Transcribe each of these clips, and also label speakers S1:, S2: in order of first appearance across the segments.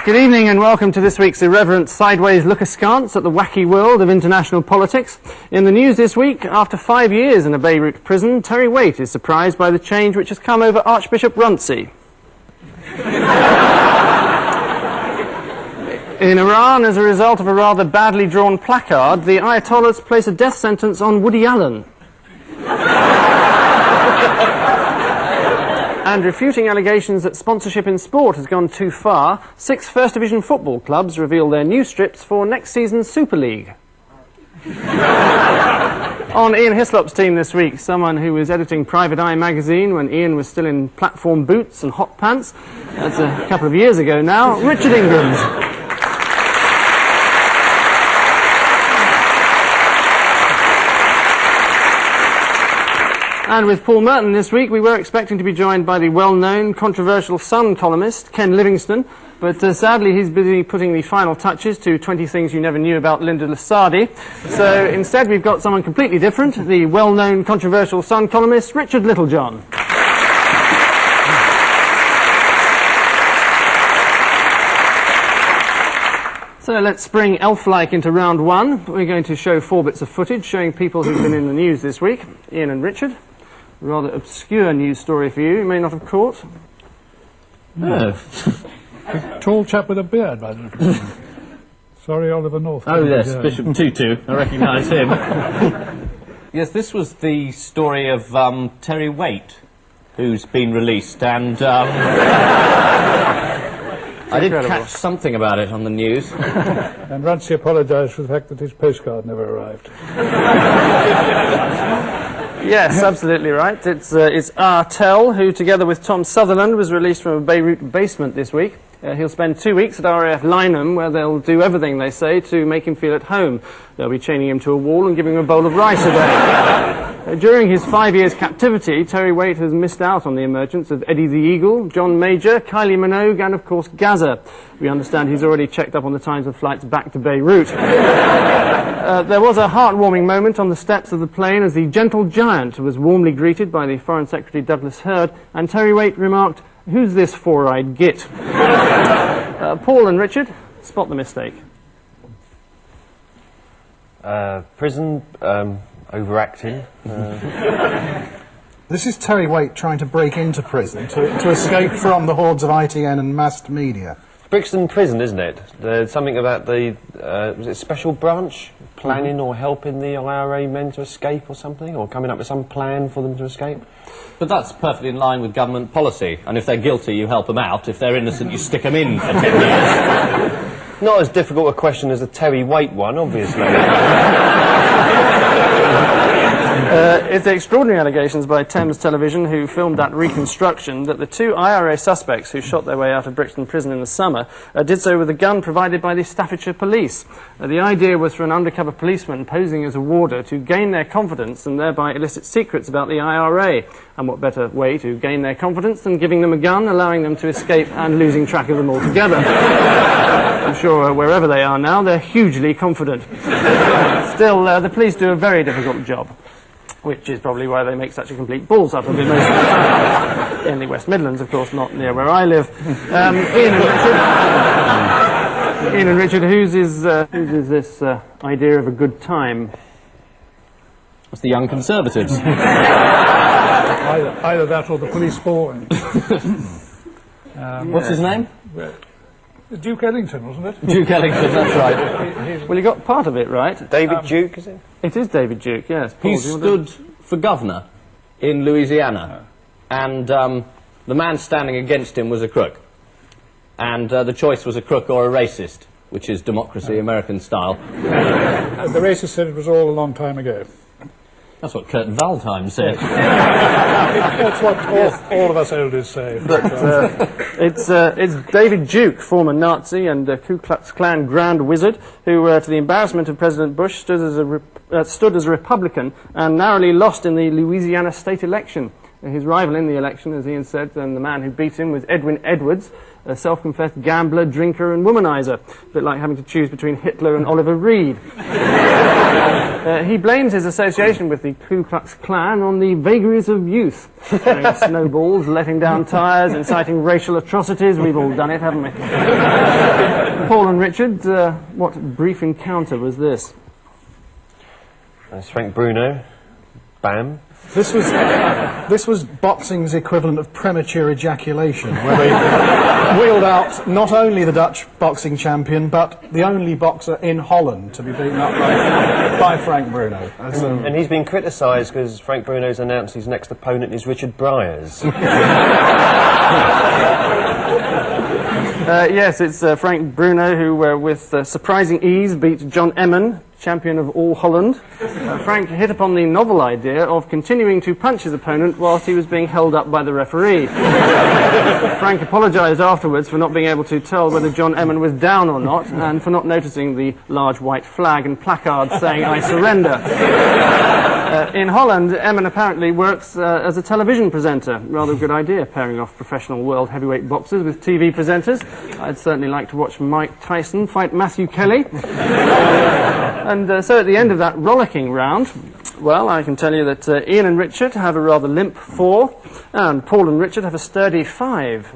S1: Good evening and welcome to this week's irreverent sideways look askance at the wacky world of international politics. In the news this week, after 5 years in a Beirut prison, Terry Waite is surprised by the change which has come over Archbishop Runcie. In Iran, as a result of a rather badly drawn placard, the Ayatollahs place a death sentence on Woody Allen. And refuting allegations that sponsorship in sport has gone too far, 6 First Division football clubs reveal their new strips for next season's Super League. On Ian Hislop's team this week, someone who was editing Private Eye magazine when Ian was still in platform boots and hot pants. That's a couple of years ago now. Richard Ingrams. And with Paul Merton this week, we were expecting to be joined by the well-known, controversial Sun columnist, Ken Livingstone, but sadly he's busy putting the final touches to 20 Things You Never Knew About Linda Lusardi. So instead we've got someone completely different, the well-known, controversial Sun columnist, Richard Littlejohn. So let's spring elf-like into round one. We're going to show 4 bits of footage showing people who've been in the news this week. Ian and Richard. A rather obscure news story for you may not have caught.
S2: No. A tall chap with a beard, by the look of it. Sorry, Oliver North.
S3: Oh, yes, Bishop Tutu. I recognise him. Yes, this was the story of Terry Waite, who's been released, and I did catch something about it on the news.
S2: And Runcie apologised for the fact that his postcard never arrived.
S1: Yes, absolutely right. It's Artel, who together with Tom Sutherland was released from a Beirut basement this week. He'll spend 2 weeks at RAF Lynham, where they'll do everything, they say, to make him feel at home. They'll be chaining him to a wall and giving him a bowl of rice a day. During his 5 years' captivity, Terry Waite has missed out on the emergence of Eddie the Eagle, John Major, Kylie Minogue, and of course Gaza. We understand he's already checked up on the times of flights back to Beirut. There was a heartwarming moment on the steps of the plane as the gentle giant was warmly greeted by the Foreign Secretary Douglas Hurd, and Terry Waite remarked, "Who's this four-eyed git?" Paul and Richard, spot the mistake.
S4: Prison, overacting.
S5: This is Terry Waite trying to break into prison to escape from the hordes of ITN and massed media.
S4: Brixton Prison, isn't it? There's something about the, was it Special Branch planning or helping the IRA men to escape or something? Or coming up with some plan for them to escape?
S3: But that's perfectly in line with government policy, and if they're guilty, you help them out. If they're innocent, you stick them in for 10 years.
S4: Not as difficult a question as the Terry Waite one, obviously.
S1: It's extraordinary allegations by Thames Television, who filmed that reconstruction, that the 2 IRA suspects who shot their way out of Brixton Prison in the summer did so with a gun provided by the Staffordshire Police. The idea was for an undercover policeman posing as a warder to gain their confidence and thereby elicit secrets about the IRA. And what better way to gain their confidence than giving them a gun, allowing them to escape and losing track of them altogether. I'm sure wherever they are now, they're hugely confident. Still, the police do a very difficult job, which is probably why they make such a complete balls up of it most of the time. In the West Midlands, of course, not near where I live. Ian and Richard, whose is this idea of a good time?
S3: It's the Young Conservatives.
S2: Either that or the police boring.
S3: What's his name?
S2: Duke Ellington, wasn't it?
S3: Duke Ellington, that's right.
S1: Well, you got part of it right.
S4: David Duke, is it?
S1: It is David Duke, yes. Paul,
S3: He stood for governor in Louisiana, and the man standing against him was a crook. And the choice was a crook or a racist, which is democracy, American style.
S2: The racist said it was all a long time ago.
S3: That's what Kurt Waldheim said.
S2: That's what all of us elders say.
S1: But it's David Duke, former Nazi and Ku Klux Klan Grand Wizard, who, to the embarrassment of President Bush, stood as a Republican and narrowly lost in the Louisiana state election. His rival in the election, as Ian said, and the man who beat him was Edwin Edwards, a self-confessed gambler, drinker and womanizer, a bit like having to choose between Hitler and Oliver Reed. He blames his association with the Ku Klux Klan on the vagaries of youth. Throwing snowballs, letting down tyres, inciting racial atrocities. We've all done it, haven't we? Paul and Richard, what brief encounter was this?
S4: That's Frank Bruno. Bam.
S5: This was boxing's equivalent of premature ejaculation, where they wheeled out not only the Dutch boxing champion, but the only boxer in Holland to be beaten up by Frank Bruno.
S4: And he's been criticised because Frank Bruno's announced his next opponent is Richard Bryars.
S1: Yes, it's Frank Bruno who, with surprising ease, beat John Emmon, champion of all Holland. Frank hit upon the novel idea of continuing to punch his opponent whilst he was being held up by the referee. Frank apologised afterwards for not being able to tell whether John Emmon was down or not, and for not noticing the large white flag and placard saying, "I surrender." In Holland, Emmon apparently works as a television presenter. Rather a good idea, pairing off professional world heavyweight boxers with TV presenters. I'd certainly like to watch Mike Tyson fight Matthew Kelly. And so at the end of that rollicking round, well, I can tell you that Ian and Richard have a rather limp 4, and Paul and Richard have a sturdy 5.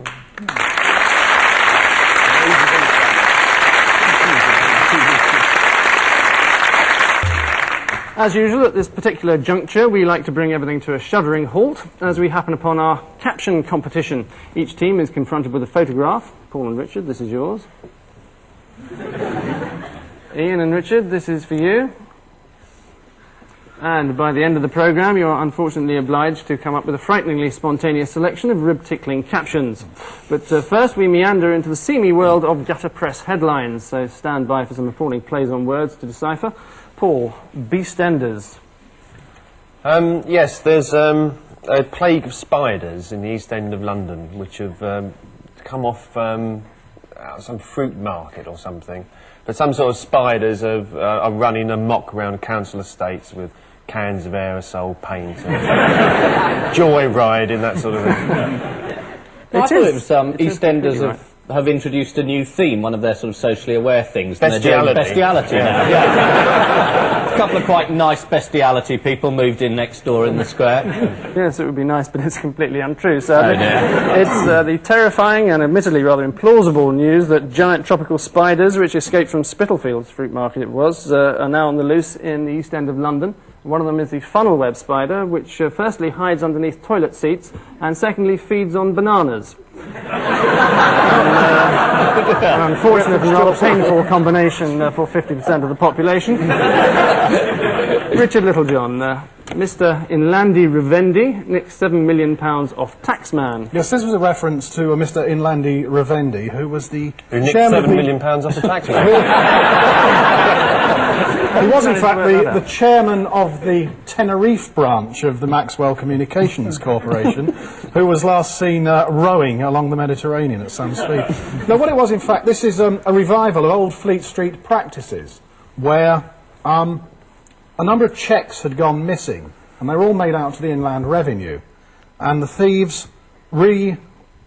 S1: As usual, at this particular juncture, we like to bring everything to a shuddering halt as we happen upon our caption competition. Each team is confronted with a photograph. Paul and Richard, this is yours. Ian and Richard, this is for you. And by the end of the programme, you are unfortunately obliged to come up with a frighteningly spontaneous selection of rib-tickling captions. But first, we meander into the seamy world of gutter press headlines, so stand by for some appalling plays on words to decipher. Paul, Beastenders.
S4: Yes, there's a plague of spiders in the East End of London, which have come off some fruit market or something. But some sort of spiders are running amok around council estates with cans of aerosol paint and joyride in that sort of thing.
S3: I thought it was EastEnders have introduced a new theme, one of their sort of socially aware things.
S4: Bestiality.
S3: Bestiality now, yeah. A couple of quite nice bestiality people moved in next door in the square.
S1: Yes, it would be nice, but it's completely untrue. So it's the terrifying and admittedly rather implausible news that giant tropical spiders, which escaped from Spitalfields fruit market it was, are now on the loose in the East End of London. One of them is the funnel web spider, which firstly hides underneath toilet seats and secondly feeds on bananas. An unfortunate and rather painful combination for 50% of the population. Richard Littlejohn, Mr. Inlandi Revendi nicked £7 million off Taxman.
S5: Yes, this was a reference to Mr. Inlandi Revendi, who was the
S4: Who nicked £7 million off the taxman.
S5: He was, in fact, the chairman of the Tenerife branch of the Maxwell Communications Corporation, who was last seen rowing along the Mediterranean at some speed. Now, what it was, in fact, this is a revival of old Fleet Street practices, where a number of cheques had gone missing, and they were all made out to the Inland Revenue, and the thieves rewrote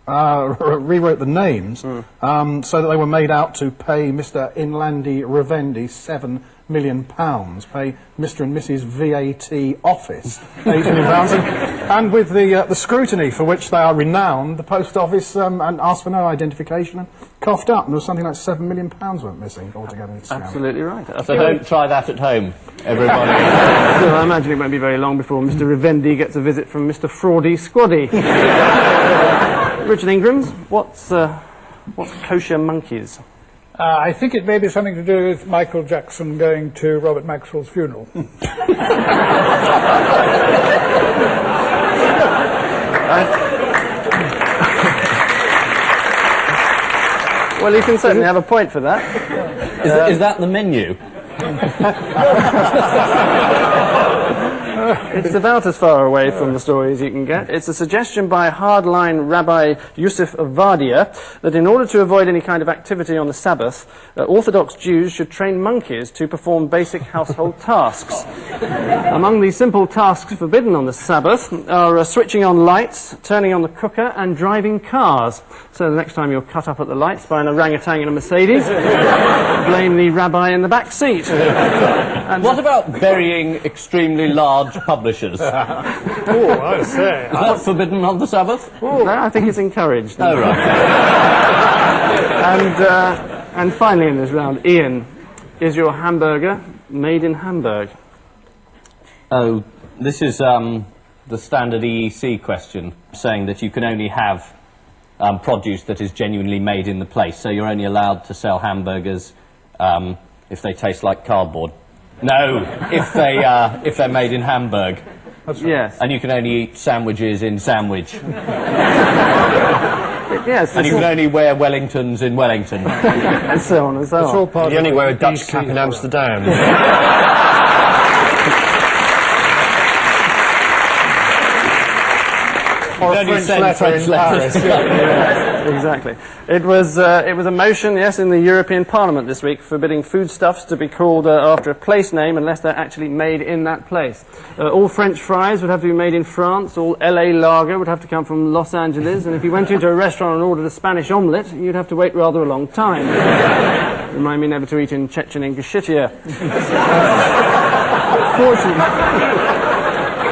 S5: the names so that they were made out to pay Mr. Inlandi Revendi £7 million, pay Mr. and Mrs. VAT Office £8 million, and with the scrutiny for which they are renowned, the Post Office and asked for no identification and coughed up, and there was something like £7 million went missing altogether.
S1: Absolutely right.
S3: So don't try that at home, everybody.
S1: So I imagine it won't be very long before Mr. Revendi gets a visit from Mr. Fraudy Squaddy. Richard Ingrams, what's kosher monkeys?
S2: I think it may be something to do with Michael Jackson going to Robert Maxwell's funeral.
S1: Well, you can certainly have a point for that.
S3: Is that the menu?
S1: It's about as far away from the story as you can get. It's a suggestion by hardline Rabbi Yusuf Avadia that in order to avoid any kind of activity on the Sabbath, Orthodox Jews should train monkeys to perform basic household tasks. Among the simple tasks forbidden on the Sabbath are switching on lights, turning on the cooker, and driving cars. So the next time you're cut up at the lights by an orangutan in a Mercedes, blame the rabbi in the back seat. And
S3: What about burying extremely large publishers? Is
S2: Oh, I say.
S3: that forbidden on the Sabbath?
S1: no, I think it's encouraged.
S3: Oh, right.
S1: And finally in this round, Ian, is your hamburger made in Hamburg?
S3: Oh, this is the standard EEC question, saying that you can only have produce that is genuinely made in the place, so you're only allowed to sell hamburgers if they taste like cardboard. No, if they're made in Hamburg.
S1: Yes.
S3: And you can only eat sandwiches in Sandwich.
S1: Yes.
S3: And you can only wear Wellingtons in Wellington.
S1: And so on and so
S2: It's all
S1: on.
S2: part
S4: You
S2: of
S4: only
S2: the
S4: wear a Dutch
S2: DC
S4: cap in
S2: as well.
S4: Amsterdam.
S5: Or a
S3: Only
S5: French
S3: send
S5: letter
S3: French
S5: in
S3: letters.
S5: Paris.
S1: Yes, exactly. It was a motion, yes, in the European Parliament this week forbidding foodstuffs to be called after a place name unless they're actually made in that place. All French fries would have to be made in France, all LA lager would have to come from Los Angeles, and if you went into a restaurant and ordered a Spanish omelette, you'd have to wait rather a long time. Remind me never to eat in Chechen Ingushetia.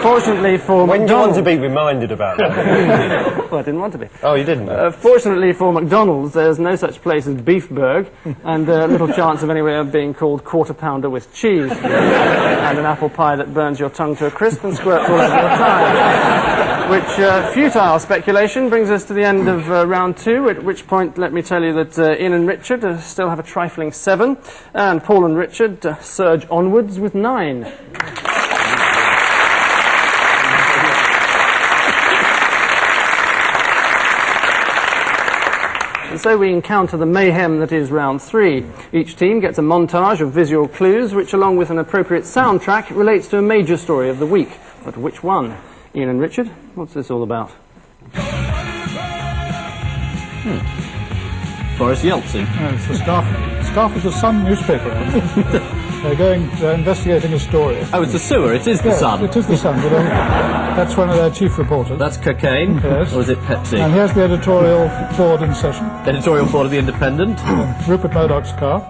S1: Fortunately for
S4: When do you want
S1: McDonald's...
S4: to be reminded about that?
S1: Well, I didn't want to be.
S4: Oh, you didn't?
S1: Fortunately for McDonald's, there's no such place as Beefburg, and little chance of anywhere being called Quarter Pounder with cheese, and an apple pie that burns your tongue to a crisp and squirts all over your tie. Which futile speculation brings us to the end of round two, at which point let me tell you that Ian and Richard still have a trifling 7, and Paul and Richard surge onwards with 9. And so we encounter the mayhem that is round 3. Each team gets a montage of visual clues, which along with an appropriate soundtrack relates to a major story of the week. But which one? Ian and Richard, what's this all about?
S3: Boris Yeltsin.
S2: It's the staff of the Sun newspaper. They're investigating a story.
S3: Oh, it's the sewer. It is the
S2: Yes,
S3: Sun.
S2: it is the Sun. But that's one of their chief reporters.
S3: That's cocaine.
S2: Yes.
S3: Or is it Pepsi?
S2: And here's the editorial board in session.
S3: Editorial board of the Independent.
S2: Rupert Murdoch's car.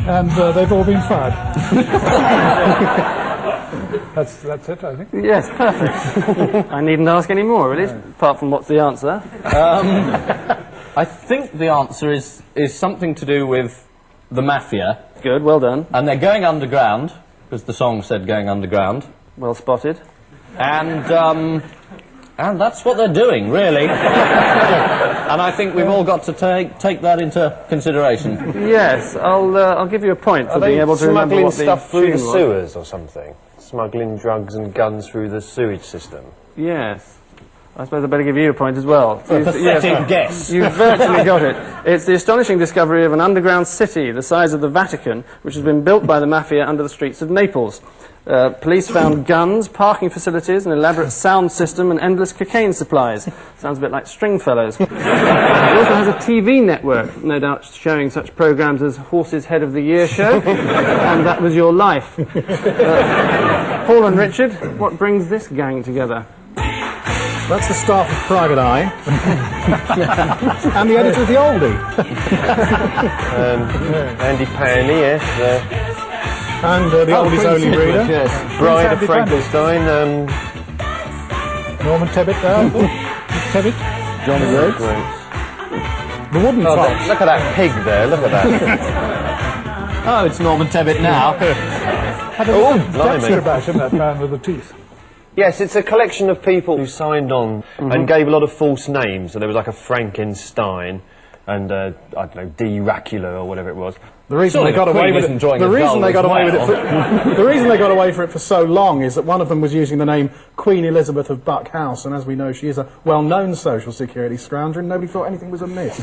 S2: And they've all been fired. That's it, I think.
S1: Yes, perfect. I needn't ask any more, really, apart from what's the answer.
S3: I think the answer is something to do with the mafia.
S1: Good, well done.
S3: And they're going underground, because the song said going underground.
S1: Well spotted.
S3: And that's what they're doing, really. And I think we've all got to take that into consideration.
S1: Yes, I'll give you a point for
S4: Are
S1: being
S4: they
S1: able to remember
S4: smuggling
S1: what the
S4: stuff through the
S1: tune was.
S4: sewers or something? Smuggling drugs and guns through the sewage system?
S1: Yes. I suppose I better give you a point as well.
S3: Pathetic guess.
S1: You've virtually got it. It's the astonishing discovery of an underground city the size of the Vatican, which has been built by the mafia under the streets of Naples. Police found guns, parking facilities, an elaborate sound system, and endless cocaine supplies. Sounds a bit like Stringfellows. It also has a TV network, no doubt showing such programmes as Horse's Head of the Year show, and That Was Your Life. Paul and Richard, what brings this gang together?
S5: That's the staff of Private Eye. And the editor of The Oldie.
S4: Andy Paney, yes.
S5: And The Oldie's only reader.
S4: Yes. Bride of
S2: Andy
S4: Frankenstein.
S2: Norman Tebbit there. Tebbit.
S5: Johnny Rhodes.
S4: Great.
S5: The Wooden
S4: Oh,
S5: Fox.
S4: look at that pig there, look at that.
S3: Oh, it's Norman Tebbit now.
S2: Had a
S4: Oh,
S2: little
S4: blimey.
S2: Dexter about him, that man with the teeth.
S4: Yes, it's a collection of people who signed on and gave a lot of false names. So there was like a Frankenstein and, I don't know, Dracula or whatever it was.
S5: The reason they got away with it. The reason they got away with it. The reason they got away for it for so long is that one of them was using the name Queen Elizabeth of Buck House, and as we know, she is a well-known social security scrounger, and nobody thought anything was amiss.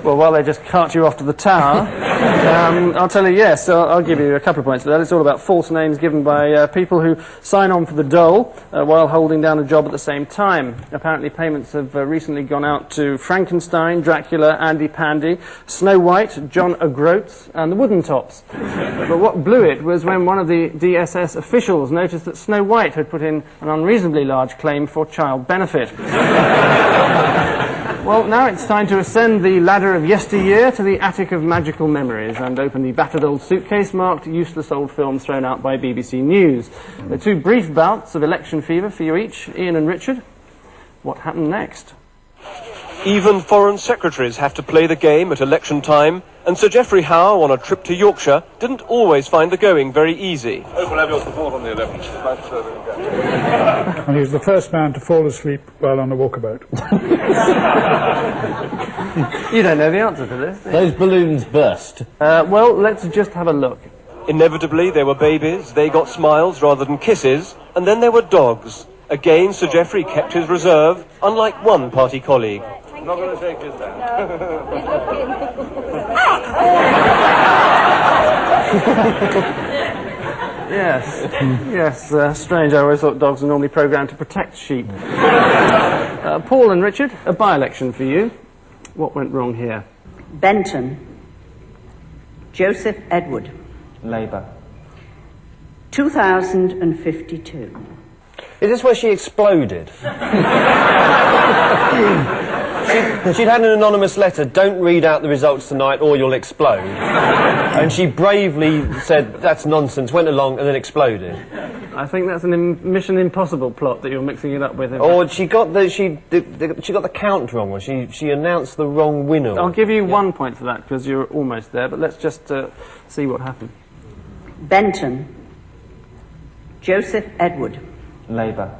S1: Well, while they just cart you off to the tower, I'll tell you, yes, I'll give you a couple of points for that. It's all about false names given by people who sign on for the dole while holding down a job at the same time. Apparently, payments have recently gone out to Frankenstein, Dracula, Andy Pandy, Snow White, John O'Groats, and the Wooden Tops. But what blew it was when one of the DSS officials noticed that Snow White had put in an unreasonably large claim for child benefit. Well, now it's time to ascend the ladder of yesteryear to the attic of magical memories and open the battered old suitcase marked useless old films thrown out by BBC News. The two brief bouts of election fever for you each, Ian and Richard. What happened next?
S6: Even foreign secretaries have to play the game at election time, and Sir Geoffrey Howe, on a trip to Yorkshire, didn't always find the going very easy.
S7: Hope we'll have your support on the 11th.
S2: And he was the first man to fall asleep while on a walkabout.
S1: You don't know the answer to this, do you?
S3: Those balloons burst.
S1: Well, let's just have a look.
S6: Inevitably, there were babies, they got smiles rather than kisses, and then there were dogs. Again, Sir Geoffrey kept his reserve, unlike one party colleague.
S7: I'm not going to shake his hand.
S1: Yes, strange. I always thought dogs were normally programmed to protect sheep. Paul and Richard, a by-election for you. What went wrong here?
S8: Benton. Joseph Edward.
S4: Labour.
S8: 2052.
S4: Is this where she exploded? She'd had an anonymous letter, don't read out the results tonight or you'll explode. And she bravely said, that's nonsense, went along and then exploded.
S1: I think that's an Mission Impossible plot that you're mixing it up with.
S4: Or she got the count wrong, or she announced the wrong winner.
S1: I'll give you 1 point for that because you're almost there, but let's just see what happened.
S8: Benton. Joseph Edward.
S4: Labour.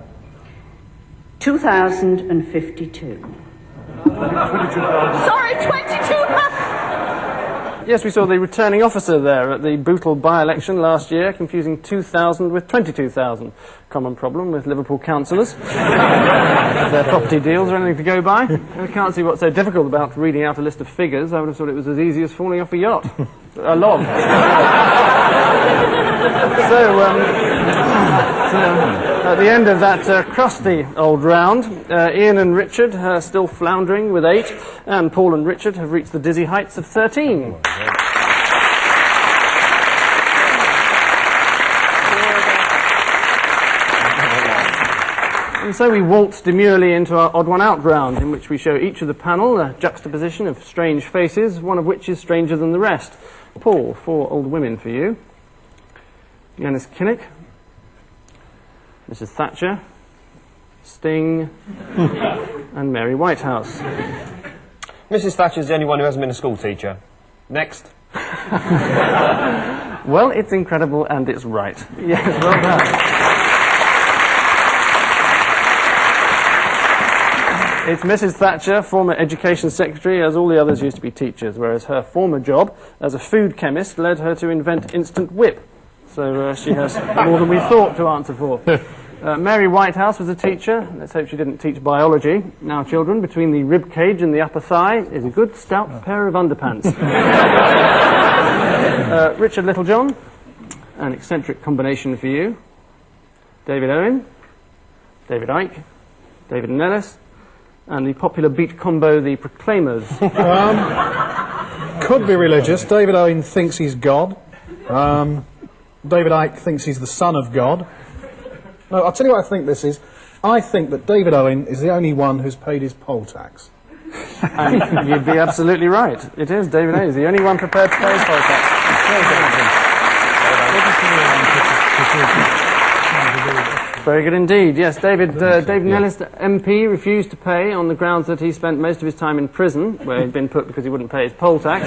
S8: 2052. Sorry, 22!
S1: Yes, we saw the returning officer there at the brutal by-election last year, confusing 2,000 with 22,000. Common problem with Liverpool councillors. Their property deals are anything to go by. I can't see what's so difficult about reading out a list of figures. I would have thought it was as easy as falling off a yacht. A log. So, at the end of that crusty old round, Ian and Richard are still floundering with 8, and Paul and Richard have reached the dizzy heights of 13. And so we waltz demurely into our odd one out round, in which we show each of the panel a juxtaposition of strange faces, one of which is stranger than the rest. Paul, 4 old women for you. Yanis Kinnock, Mrs. Thatcher, Sting, and Mary Whitehouse.
S4: Mrs. Thatcher's the only one who hasn't been a school teacher. Next.
S1: Well, it's incredible and it's right. Yes, well done. It's Mrs. Thatcher, former Education Secretary, as all the others used to be teachers, whereas her former job as a food chemist led her to invent instant whip. So she has more than we thought to answer for. Mary Whitehouse was a teacher. Let's hope she didn't teach biology. Now, children, between the rib cage and the upper thigh is a good stout pair of underpants. Richard Littlejohn, an eccentric combination for you. David Owen, David Icke, David Nellis, and the popular beat combo, the Proclaimers.
S5: Could be religious. David Owen thinks he's God. David Icke thinks he's the son of God. No, I'll tell you what I think this is. I think that David Owen is the only one who's paid his poll tax.
S1: And you'd be absolutely right. It is. David Owen is the only one prepared to pay his poll tax. Very good indeed. Yes, David Nellis, MP, refused to pay on the grounds that he spent most of his time in prison, where he'd been put because he wouldn't pay his poll tax.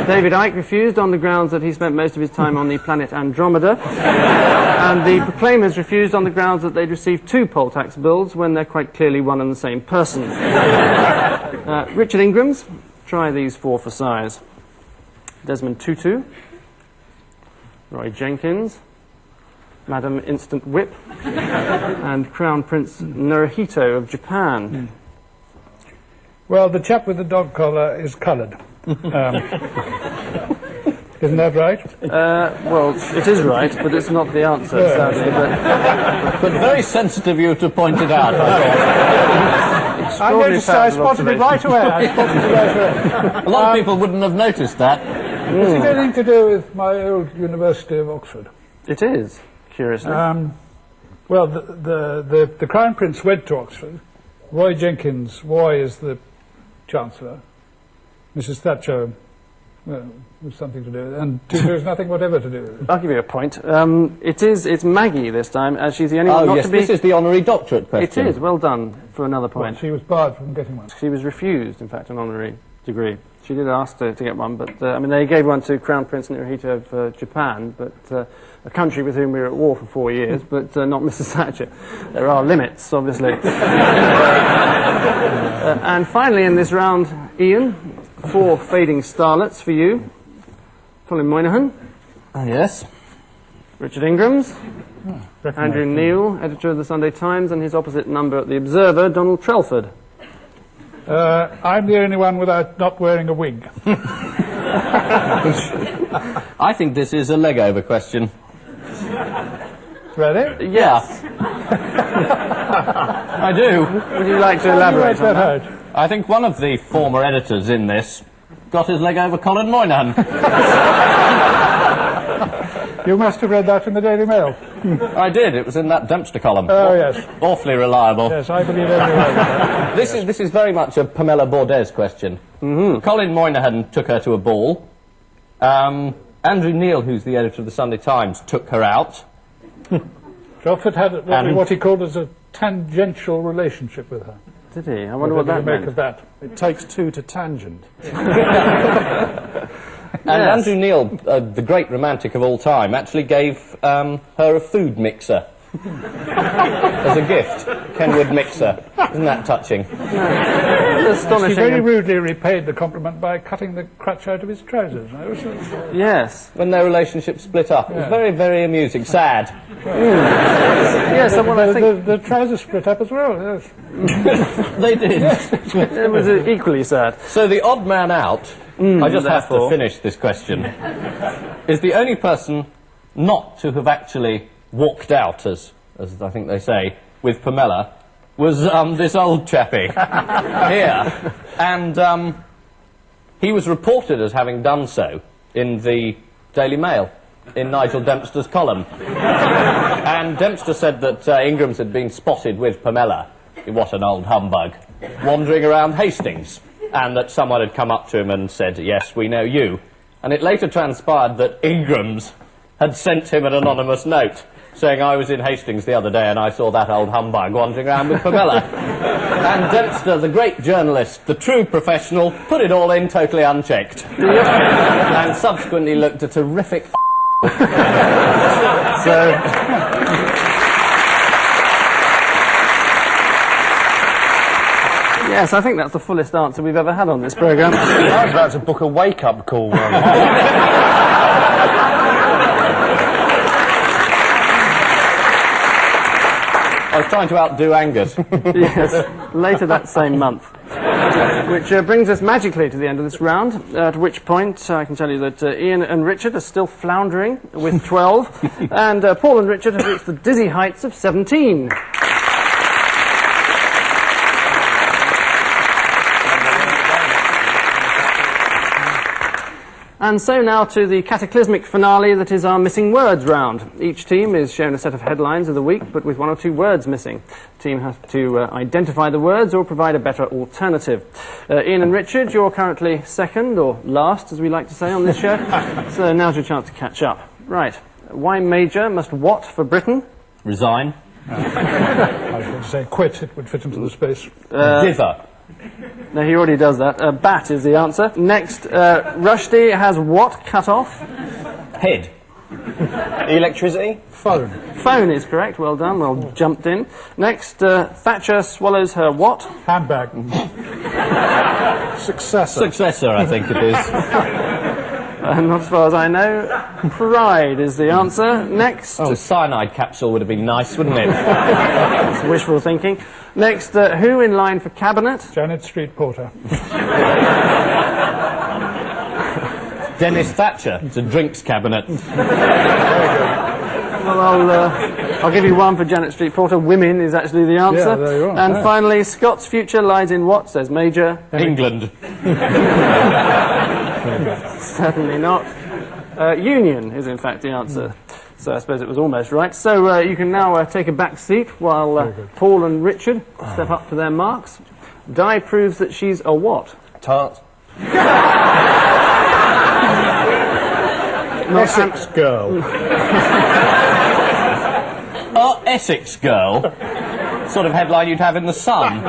S1: David Icke refused on the grounds that he spent most of his time on the planet Andromeda. And the Proclaimers refused on the grounds that they'd received 2 poll tax bills when they're quite clearly one and the same person. Richard Ingrams, try these four for size. Desmond Tutu, Roy Jenkins, Madam Instant Whip, and Crown Prince Naruhito of Japan.
S2: Well, the chap with the dog collar is coloured. Isn't that right?
S1: Well, it is right, but it's not the answer, sadly.
S3: But very sensitive of you to point it out, I thought.
S2: I noticed, I spotted it right away.
S3: A lot of people wouldn't have noticed that.
S2: Is it anything to do with my old University of Oxford?
S1: It is, curiously.
S2: Well, the Crown Prince went to Oxford. Roy Jenkins, Roy is the Chancellor. Mrs. Thatcher, well, was something to do with it. And there's nothing whatever to do with it.
S1: I'll give you a point. It's Maggie this time, as she's the only one not to be...
S3: this is the honorary doctorate question.
S1: It is, well done for another point.
S2: Well, she was barred from getting one.
S1: She was refused, in fact, an honorary degree. She did ask to get one, but, I mean, they gave one to Crown Prince Naruhito of Japan, but a country with whom we were at war for 4 years, but not Mrs. Thatcher. There are limits, obviously. And finally, in this round, Ian, 4 fading starlets for you. Colin Moynihan.
S3: Yes.
S1: Richard Ingrams. Andrew Neil, editor of the Sunday Times, and his opposite number at the Observer, Donald Trelford.
S2: I'm the only one without not wearing a wig.
S3: I think this is a leg over question.
S2: Ready?
S1: Yes.
S3: I do.
S1: Would you like to elaborate on that?
S3: I think one of the former editors in this got his leg over Colin Moynihan.
S2: You must have read that in the Daily Mail.
S3: I did. It was in that Dempster column.
S2: Oh, yes.
S3: Awfully reliable.
S2: Yes, I believe everyone.
S3: This is very much a Pamela Bordez question. Colin Moynihan took her to a ball. Andrew Neil, who's the editor of the Sunday Times, took her out.
S2: Trelford had what he called as a tangential relationship with her.
S1: Did he? I wonder what that
S2: make
S1: meant.
S2: of that.
S5: It takes 2 to tangent.
S3: And Andrew Neil, the great romantic of all time, actually gave her a food mixer as a gift. Kenwood mixer. Isn't that touching?
S1: Astonishing.
S2: He very rudely repaid the compliment by cutting the crutch out of his trousers.
S1: Yes.
S3: When their relationship split up. It was very, very amusing. Sad.
S1: Yes, well, I think...
S2: The trousers split up as well, yes.
S3: They did.
S1: It was equally sad.
S3: So the odd man out, I just have to finish this question, is the only person not to have actually walked out, as I think they say, with Pamela, was this old chappie here. And he was reported as having done so in the Daily Mail, in Nigel Dempster's column. And Dempster said that Ingrams had been spotted with Pamela, what an old humbug, wandering around Hastings, and that someone had come up to him and said, yes, we know you. And it later transpired that Ingrams had sent him an anonymous note saying, I was in Hastings the other day and I saw that old humbug wandering around with Pamela. And Dempster, the great journalist, the true professional, put it all in totally unchecked. And subsequently looked a terrific
S1: Yes, I think that's the fullest answer we've ever had on this programme.
S4: I was about to book a wake-up call.
S3: I was trying to outdo Angus.
S1: Yes, later that same month. Which brings us magically to the end of this round, at which point I can tell you that Ian and Richard are still floundering with 12, and Paul and Richard have reached the dizzy heights of 17. And so now to the cataclysmic finale that is our missing words round. Each team is shown a set of headlines of the week, but with 1 or 2 words missing. The team has to identify the words or provide a better alternative. Ian and Richard, you're currently second, or last, as we like to say on this show. So now's your chance to catch up. Right. Why Major must what for Britain?
S3: Resign.
S2: I was going to say quit, it would fit into the space.
S3: Dither.
S1: No, he already does that. Bat is the answer. Next, Rushdie has what cut off?
S3: Head.
S4: Electricity?
S5: Phone.
S1: Phone is correct. Well done. Well jumped in. Next, Thatcher swallows her what?
S2: Handbag.
S5: Successor.
S3: Successor, I think it is.
S1: Not as far as I know. Pride is the answer. Next,
S3: Oh, a cyanide capsule would have been nice, wouldn't it?
S1: it's wishful thinking. Next, who in line for cabinet?
S2: Janet Street Porter.
S3: Dennis Thatcher. It's a drinks cabinet.
S1: Well, I'll give you one for Janet Street Porter. Women is actually the answer.
S2: Yeah, there you are.
S1: And
S2: Yeah.
S1: finally, Scott's future lies in what, says Major?
S3: England.
S1: Certainly not. Union is in fact the answer. So I suppose it was almost right. So you can now take a back seat while Paul and Richard step up to their marks. Di proves that she's a what?
S4: Tart?
S5: Essex girl.
S3: Oh, Essex girl. Sort of headline you'd have in the Sun.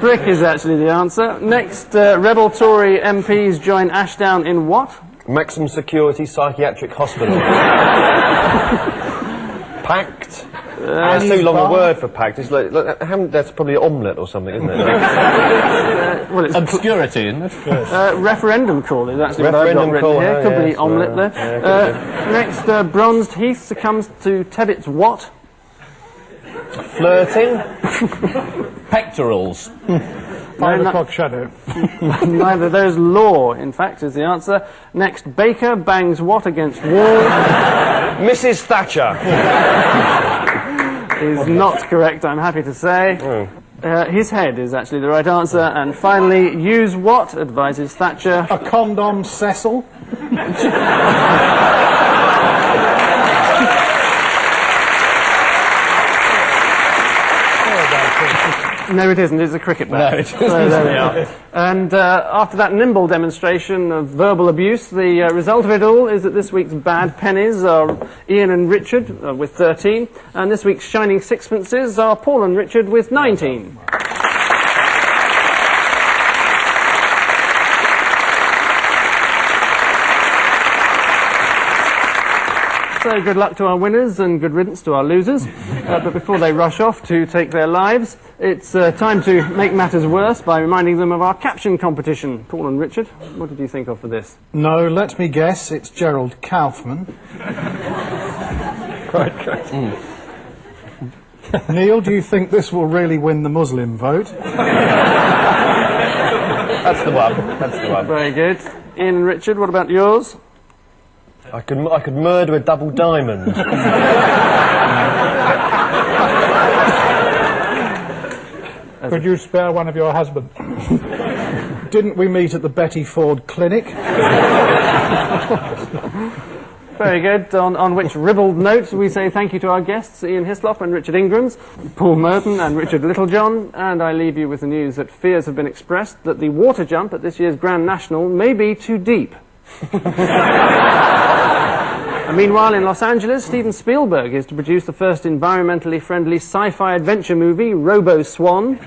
S1: Brick is actually the answer. Next, rebel Tory MPs join Ashdown in what?
S4: Maximum security psychiatric hospital. Packed? That's too long a word for packed. It's that's probably omelette or something, isn't it?
S1: Well, it's
S3: Obscurity, isn't it?
S1: referendum call is actually what I've got
S4: Referendum
S1: written
S4: call,
S1: here.
S4: oh,
S1: Could be
S4: yes,
S1: omelette
S4: right.
S1: there.
S4: Yeah,
S1: Next, Bronzed Heath succumbs to Tebbett's what?
S4: Flirting?
S3: Pectorals.
S2: 5 o'clock shadow.
S1: Neither of those. Law, in fact, is the answer. Next, Baker bangs what against wall?
S4: Mrs. Thatcher.
S1: Is not correct, I'm happy to say. His head is actually the right answer. And finally, use what, advises Thatcher?
S5: A condom Cecil.
S1: No, it isn't. It's a cricket bat.
S3: No, it isn't.
S1: So there we are. And after that nimble demonstration of verbal abuse, the result of it all is that this week's bad pennies are Ian and Richard with 13, and this week's shining sixpences are Paul and Richard with 19. So good luck to our winners and good riddance to our losers. But before they rush off to take their lives, it's time to make matters worse by reminding them of our caption competition. Paul and Richard, what did you think of for this?
S5: No, let me guess, it's Gerald Kaufman.
S2: Quite correct.
S5: Neil, do you think this will really win the Muslim vote?
S4: That's the one. That's the one.
S1: Very good. Ian and Richard, what about yours?
S4: I could murder a double diamond.
S2: Could you spare one of your husband?
S5: Didn't we meet at the Betty Ford Clinic?
S1: Very good. On which ribald note we say thank you to our guests, Ian Hislop and Richard Ingrams, Paul Merton and Richard Littlejohn, and I leave you with the news that fears have been expressed that the water jump at this year's Grand National may be too deep. And meanwhile, in Los Angeles, Steven Spielberg is to produce the first environmentally friendly sci-fi adventure movie, Robo Swan.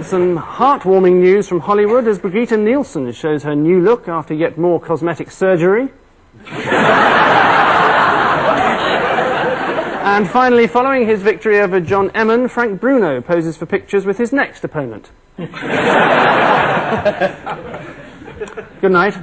S1: Some heartwarming news from Hollywood as Brigitte Nielsen shows her new look after yet more cosmetic surgery. And finally, following his victory over John Emmon, Frank Bruno poses for pictures with his next opponent. Good night.